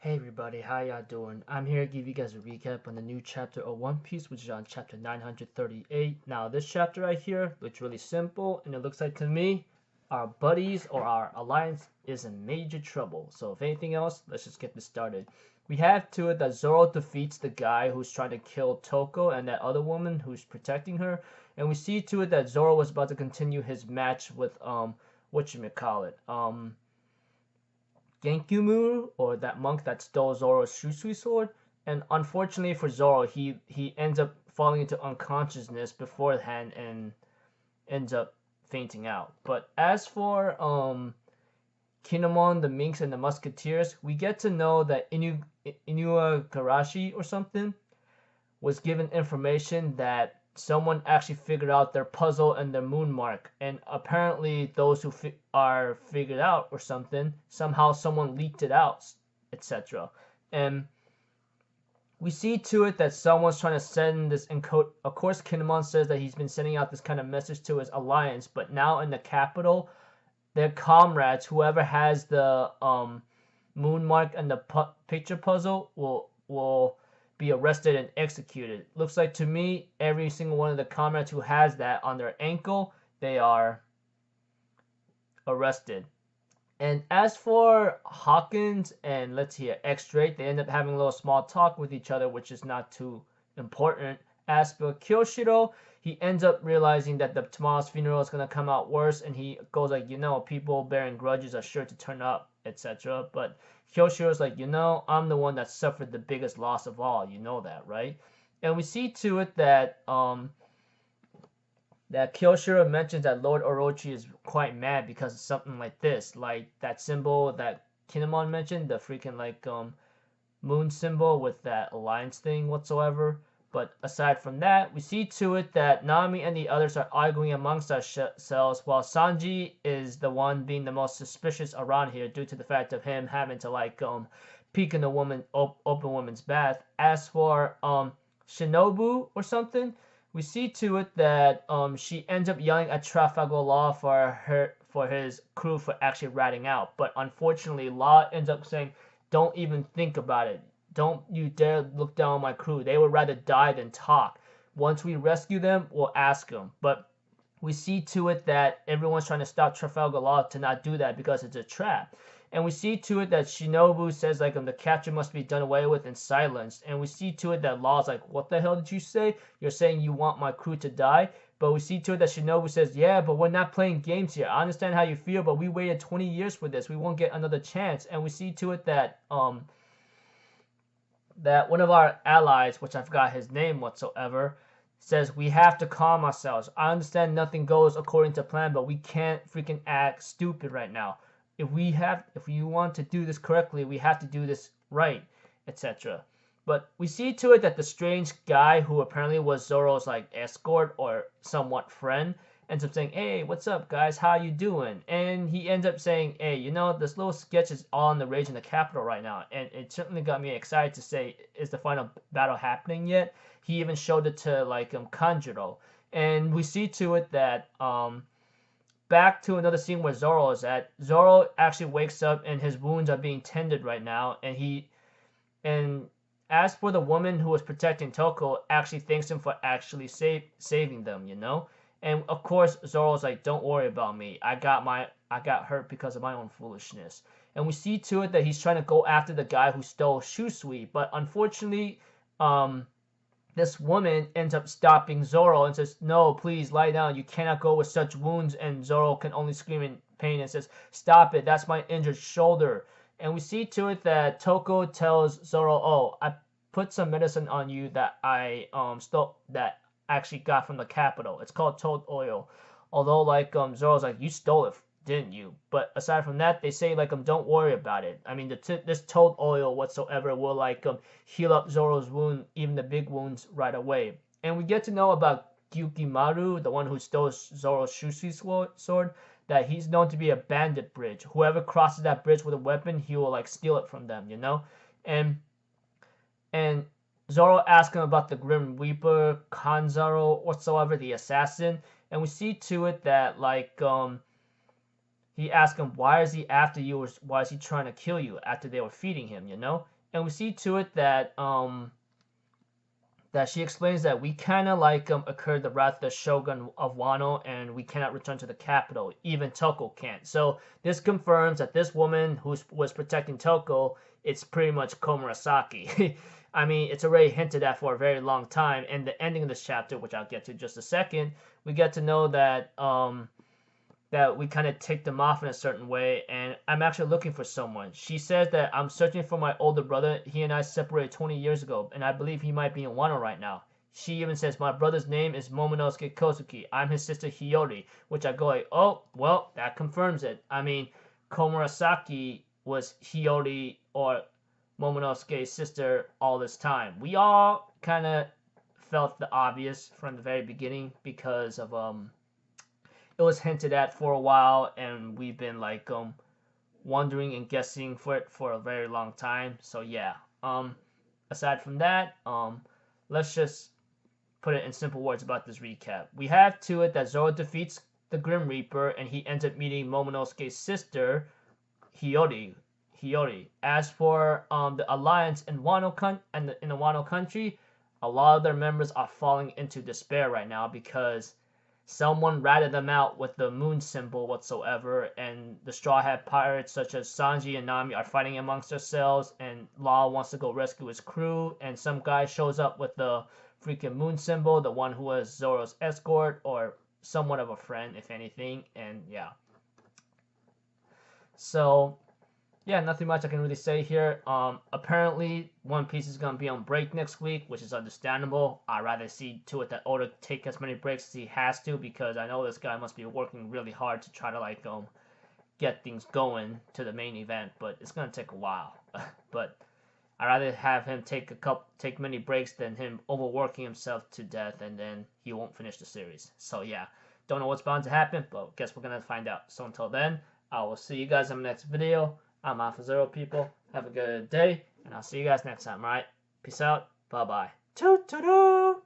Hey everybody, how y'all doing? I'm here to give you guys a recap on the new chapter of One Piece, which is on chapter 938. Now, this chapter right here looks really simple, and it looks like to me, our buddies or our alliance is in major trouble. So, if anything else, let's just get this started. We have to it that Zoro defeats the guy who's trying to kill Toko and that other woman who's protecting her, and we see to it that Zoro was about to continue his match with whatchamacallit, Genkyumu, or that monk that stole Zoro's Shusui sword. And unfortunately for Zoro, he ends up falling into unconsciousness beforehand and ends up fainting out. But as for Kinemon, the Minks, and the Musketeers, we get to know that Inua Garashi or something was given information that someone actually figured out their puzzle and their moon mark, and apparently those who are figured out or something, somehow someone leaked it out, etc. And we see to it that someone's trying to send this encode. Of course, Kinemon says that he's been sending out this kind of message to his alliance, but now in the capital, their comrades, whoever has the moon mark and the picture puzzle, will be arrested and executed. Looks like to me, every single one of the comrades who has that on their ankle, they are arrested. And as for Hawkins and let's see, X-Drake, they end up having a little small talk with each other, which is not too important. As for Kyoshiro, he ends up realizing that the tomorrow's funeral is gonna come out worse, and he goes like, people bearing grudges are sure to turn up, etc. But Kyoshiro's like, I'm the one that suffered the biggest loss of all. You know that, right? And we see to it that that Kyoshiro mentions that Lord Orochi is quite mad because of something like this, like that symbol that Kinemon mentioned, the freaking moon symbol with that alliance thing whatsoever. But aside from that, we see to it that Nami and the others are arguing amongst ourselves, while Sanji is the one being the most suspicious around here due to the fact of him having to peek in the open woman's bath. As for Shinobu or something, we see to it that she ends up yelling at Trafalgar Law for his crew for actually ratting out. But unfortunately, Law ends up saying, "Don't even think about it. Don't you dare look down on my crew. They would rather die than talk. Once we rescue them, we'll ask them." But we see to it that everyone's trying to stop Trafalgar Law to not do that because it's a trap. And we see to it that Shinobu says the capture must be done away with and silenced. And we see to it that Law's like, "What the hell did you say? You're saying you want my crew to die?" But we see to it that Shinobu says, "Yeah, but we're not playing games here. I understand how you feel, but we waited 20 years for this. We won't get another chance." And we see to it that that one of our allies, which I forgot his name whatsoever, says we have to calm ourselves. I understand nothing goes according to plan, but we can't freaking act stupid right now. If you want to do this correctly, we have to do this right, etc. But we see to it that the strange guy who apparently was Zoro's escort or somewhat friend ends up saying, "Hey, what's up, guys? How you doing?" And he ends up saying, "Hey, this little sketch is all the rage in the capital right now." And it certainly got me excited to say, is the final battle happening yet? He even showed it to Kanjuro. And we see to it that back to another scene where Zoro is at. Zoro actually wakes up and his wounds are being tended right now, and as for the woman who was protecting Toko, actually thanks him for actually saving them, And of course, Zoro's like, "Don't worry about me. I got hurt because of my own foolishness." And we see to it that he's trying to go after the guy who stole Shusui, but unfortunately, this woman ends up stopping Zoro and says, "No, please lie down. You cannot go with such wounds." And Zoro can only scream in pain and says, "Stop it. That's my injured shoulder." And we see to it that Toko tells Zoro, "Oh, I put some medicine on you that I stole, that actually got from the capital. It's called toad oil." Although Zoro's like, "You stole it, didn't you?" But aside from that, they say don't worry about it. I mean, this toad oil whatsoever will heal up Zoro's wound, even the big wounds, right away. And we get to know about Gyukimaru, the one who stole Zoro's Shusui sword, that he's known to be a bandit bridge. Whoever crosses that bridge with a weapon, he will steal it from them, And Zoro asks him about the Grim Reaper, Kanzaro whatsoever, the assassin, and we see to it that he asked him, why is he after you, or why is he trying to kill you after they were feeding him, you know? And we see to it that that she explains that we kind of like occurred the wrath of the shogun of Wano, and we cannot return to the capital. Even Toko can't. So this confirms that this woman who was protecting Toko, it's pretty much Komurasaki. I mean, it's already hinted at for a very long time. And the ending of this chapter, which I'll get to in just a second, we get to know that that we kind of ticked them off in a certain way, and I'm actually looking for someone. She says that I'm searching for my older brother. He and I separated 20 years ago, and I believe he might be in Wano right now. She even says, my brother's name is Momonosuke Kozuki. I'm his sister Hiyori, which I go like, oh, well, that confirms it. I mean, Komurasaki was Hiyori or Momonosuke's sister all this time. We all kind of felt the obvious from the very beginning because of it was hinted at for a while, and we've been like wondering and guessing for it for a very long time. So yeah, aside from that, let's just put it in simple words about this recap. We have to it that Zoro defeats the Grim Reaper, and he ends up meeting Momonosuke's sister Hiyori. As for the alliance in Wano in the Wano country, a lot of their members are falling into despair right now because someone ratted them out with the moon symbol whatsoever, and the Straw Hat Pirates such as Sanji and Nami are fighting amongst themselves, and Law wants to go rescue his crew, and some guy shows up with the freaking moon symbol, the one who was Zoro's escort, or somewhat of a friend, if anything, and yeah. So yeah, nothing much I can really say here. Apparently, One Piece is going to be on break next week, which is understandable. I'd rather see to it that Oda take as many breaks as he has to, because I know this guy must be working really hard to try to like get things going to the main event, but it's going to take a while. But I'd rather have him take many breaks than him overworking himself to death, and then he won't finish the series. So yeah, don't know what's bound to happen, but guess we're going to find out. So until then, I will see you guys in the next video. I'm Alpha Zero, people. Have a good day, and I'll see you guys next time, alright? Peace out. Bye-bye. Toot-toot-toot!